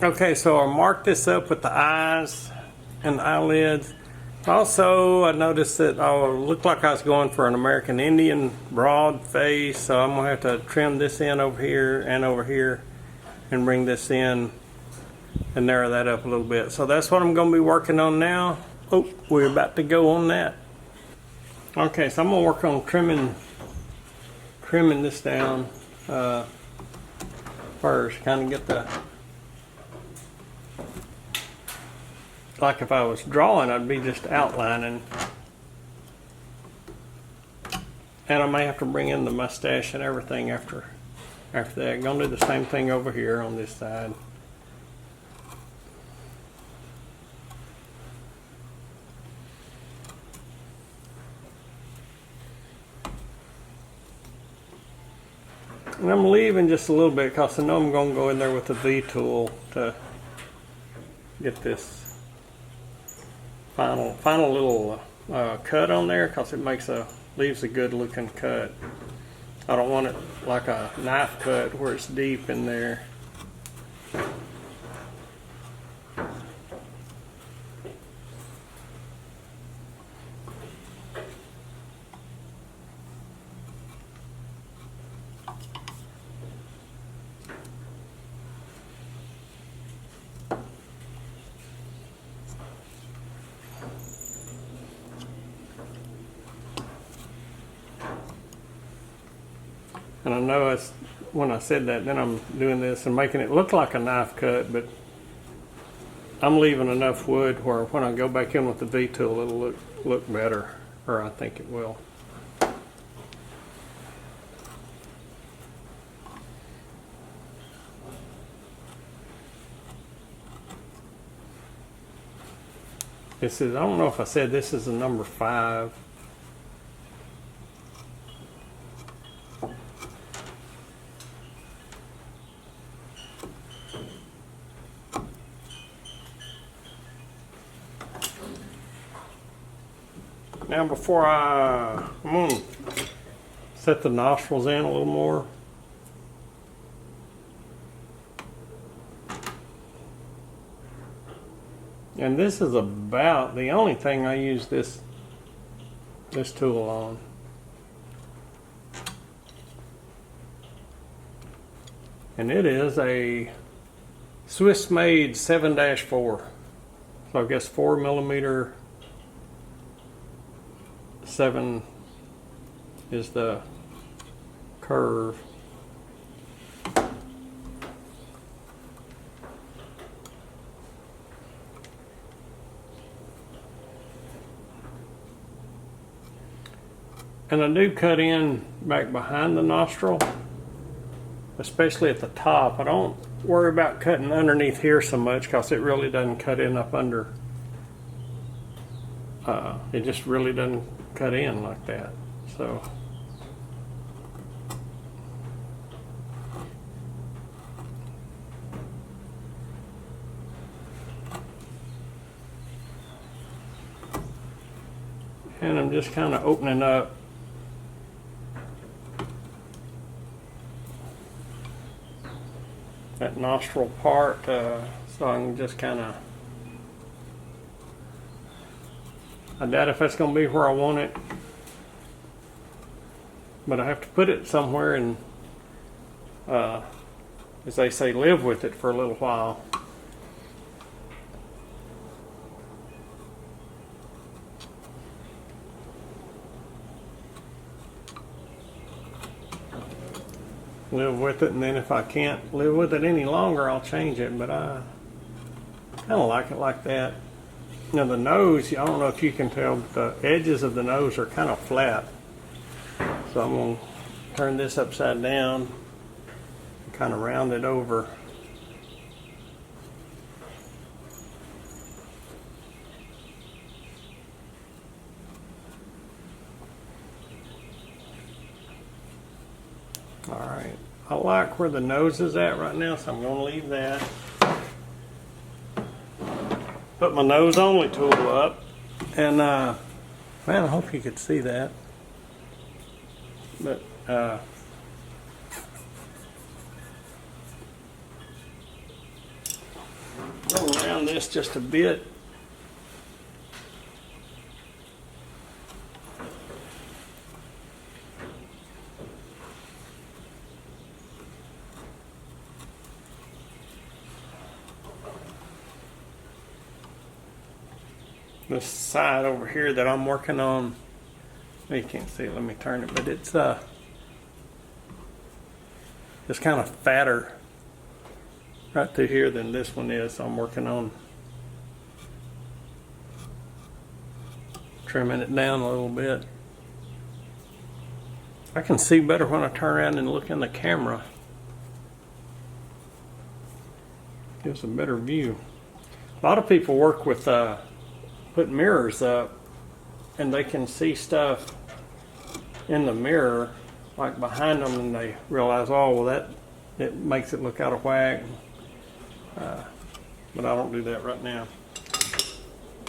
Okay, so I marked this up with the eyes and the eyelids. Also, I noticed that I looked like I was going for an American Indian broad face, so I'm going to have to trim this in over here and bring this in and narrow that up a little bit. So that's what I'm going to be working on now. Oh, we're about to go on that. Okay, so I'm going to work on trimming this down first, kind of get the, like if I was drawing, I'd be just outlining. And I may have to bring in the mustache and everything after that. I'm going to do the same thing over here on this side. And I'm leaving just a little bit because I know I'm going to go in there with the V tool to get this final little cut on there, because it leaves a good looking cut. I don't want it like a knife cut where it's deep in there. And I know when I said that, then I'm doing this and making it look like a knife cut, but I'm leaving enough wood where when I go back in with the V tool, it'll look better, or I think it will. This is, I don't know if I said this is a number 5. Now before I'm going to set the nostrils in a little more. And this is about the only thing I use this tool on. And it is a Swiss made 7-4. So I guess 4mm 7 is the curve. And I do cut in back behind the nostril, especially at the top. I don't worry about cutting underneath here so much because it really doesn't cut in up under. It just really doesn't cut in like that. So and I'm just kind of opening up that nostril part, so I can just kind of, I doubt if that's going to be where I want it, but I have to put it somewhere and, as they say, live with it for a little while. Live with it, and then if I can't live with it any longer, I'll change it, but I kind of like it like that. Now the nose, I don't know if you can tell, but the edges of the nose are kind of flat. So I'm going to turn this upside down and kind of round it over. All right, I like where the nose is at right now, so I'm going to leave that. Put my nose only tool up, and man, I hope you could see that. But Go around this just a bit. This side over here that I'm working on, you can't see it, let me turn it, but it's kind of fatter right through here than this one is. So I'm working on trimming it down a little bit. I can see better when I turn around and look in the camera. Gives a better view. A lot of people work with put mirrors up and they can see stuff in the mirror like behind them, and they realize, oh well, that it makes it look out of whack. But I don't do that right now.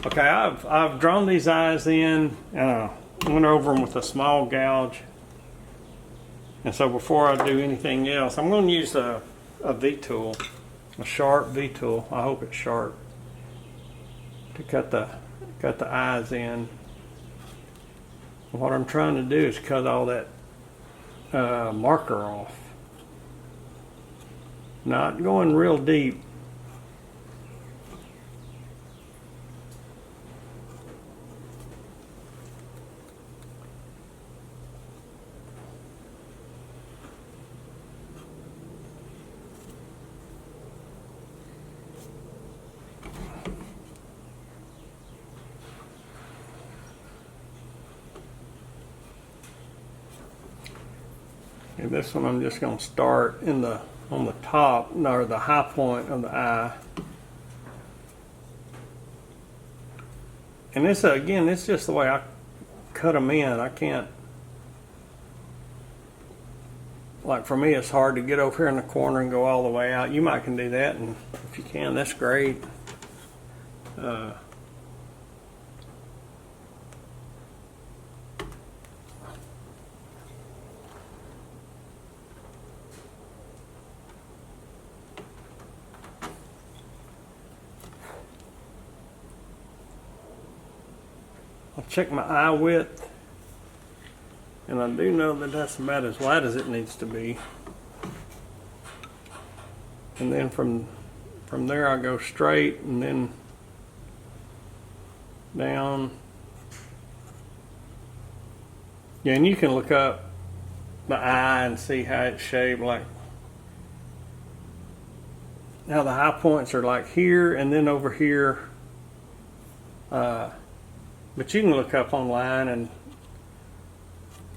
Okay, I've drawn these eyes in and I went over them with a small gouge, and so before I do anything else, I'm going to use a V-tool, a sharp V-tool. I hope it's sharp, to cut the eyes in. What I'm trying to do is cut all that marker off. Not going real deep. And this one I'm just going to start on the top, or the high point of the eye. And this, again, this is just the way I cut them in. I can't, like for me, it's hard to get over here in the corner and go all the way out. You might can do that, and if you can, that's great. I'll check my eye width, and I do know that that's about as wide as it needs to be. And then from there I go straight and then down. Yeah, and you can look up the eye and see how it's shaped. Like now the high points are like here and then over here. But you can look up online, and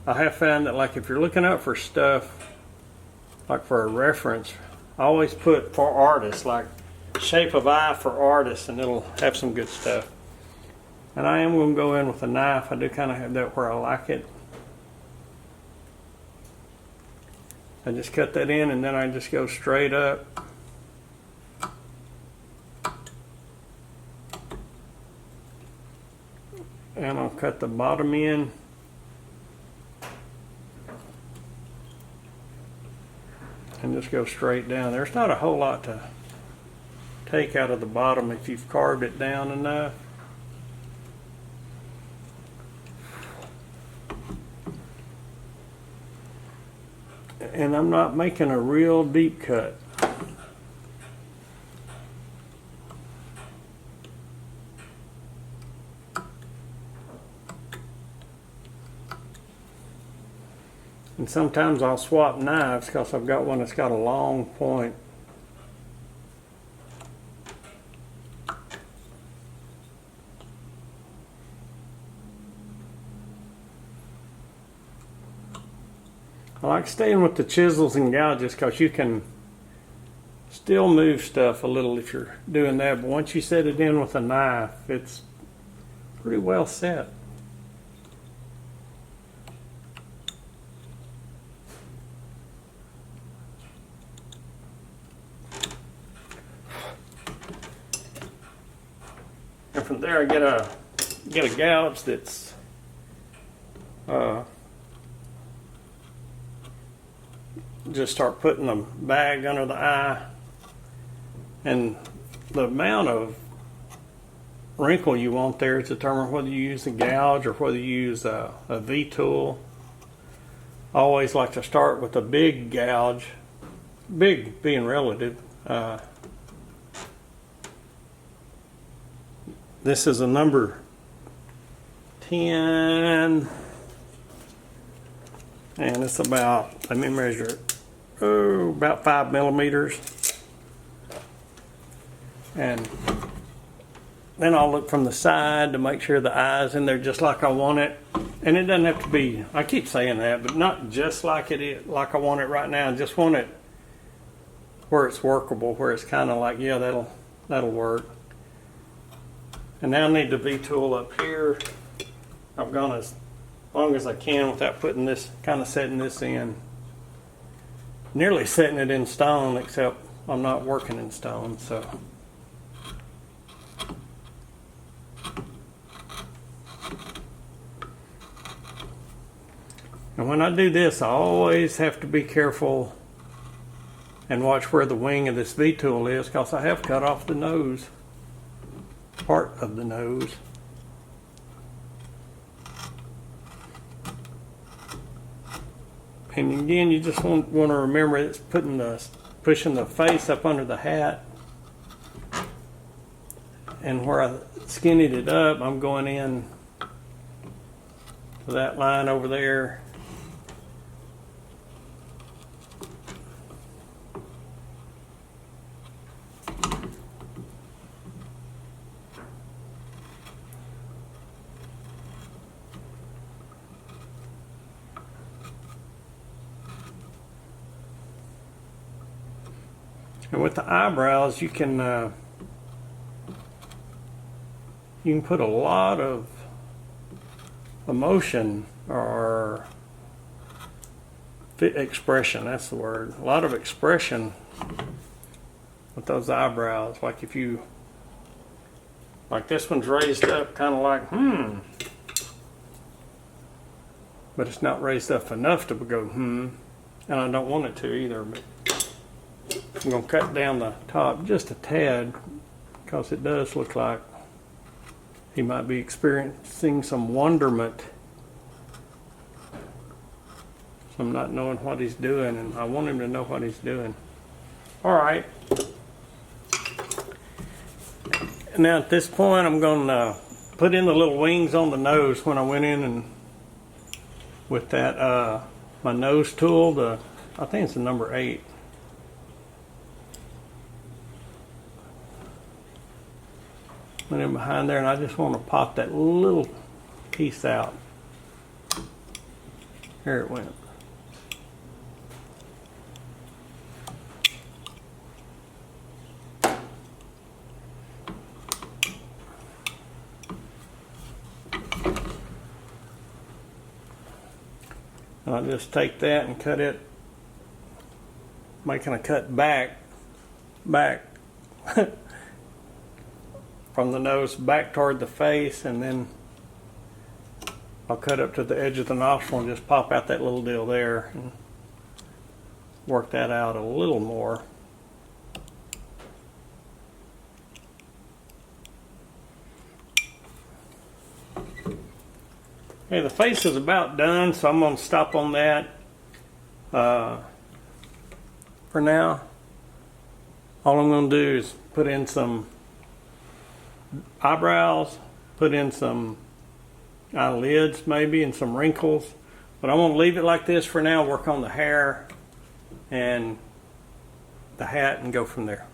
I have found that like if you're looking up for stuff, like for a reference, I always put for artists, like shape of eye for artists, and it'll have some good stuff. And I am going to go in with a knife. I do kind of have that where I like it. I just cut that in, and then I just go straight up. And I'll cut the bottom in. And just go straight down. There's not a whole lot to take out of the bottom if you've carved it down enough. And I'm not making a real deep cut. And sometimes I'll swap knives because I've got one that's got a long point. I like staying with the chisels and gouges because you can still move stuff a little if you're doing that, but once you set it in with a knife, it's pretty well set. And from there I get a gouge that's just start putting the bag under the eye, and the amount of wrinkle you want there is determined whether you use a gouge or whether you use a V-tool. I always like to start with a big gouge, big being relative. This is a number 10, and it's about, let me measure it, about 5 millimeters. And then I'll look from the side to make sure the eye's in there just like I want it. And it doesn't have to be, I keep saying that, but not just like it is, like I want it right now. I just want it where it's workable, where it's kind of like, yeah, that'll work. And now I need the V-tool up here. I've gone as long as I can without putting this, kind of setting this in. Nearly setting it in stone, except I'm not working in stone, so. And when I do this, I always have to be careful and watch where the wing of this V-tool is, because I have cut off the nose, part of the nose. And again, you just want to remember it's pushing the face up under the hat. And where I skinnied it up, I'm going in to that line over there. And with the eyebrows, you can put a lot of emotion or expression. That's the word. A lot of expression with those eyebrows. Like if you, like this one's raised up, kind of like but it's not raised up enough to go and I don't want it to either. But I'm going to cut down the top just a tad, because it does look like he might be experiencing some wonderment. Some not knowing what he's doing, and I want him to know what he's doing. Alright. Now at this point I'm going to put in the little wings on the nose. When I went in and with that my nose tool, I think it's the number 8. Went in behind there, and I just want to pop that little piece out. Here it went. And I'll just take that and cut it, making a cut back from the nose back toward the face, and then I'll cut up to the edge of the nostril and just pop out that little deal there and work that out a little more. Okay, the face is about done, so I'm going to stop on that for now. All I'm going to do is put in some eyebrows, put in some eyelids maybe, and some wrinkles, but I won't leave it like this for now. Work on the hair and the hat and go from there.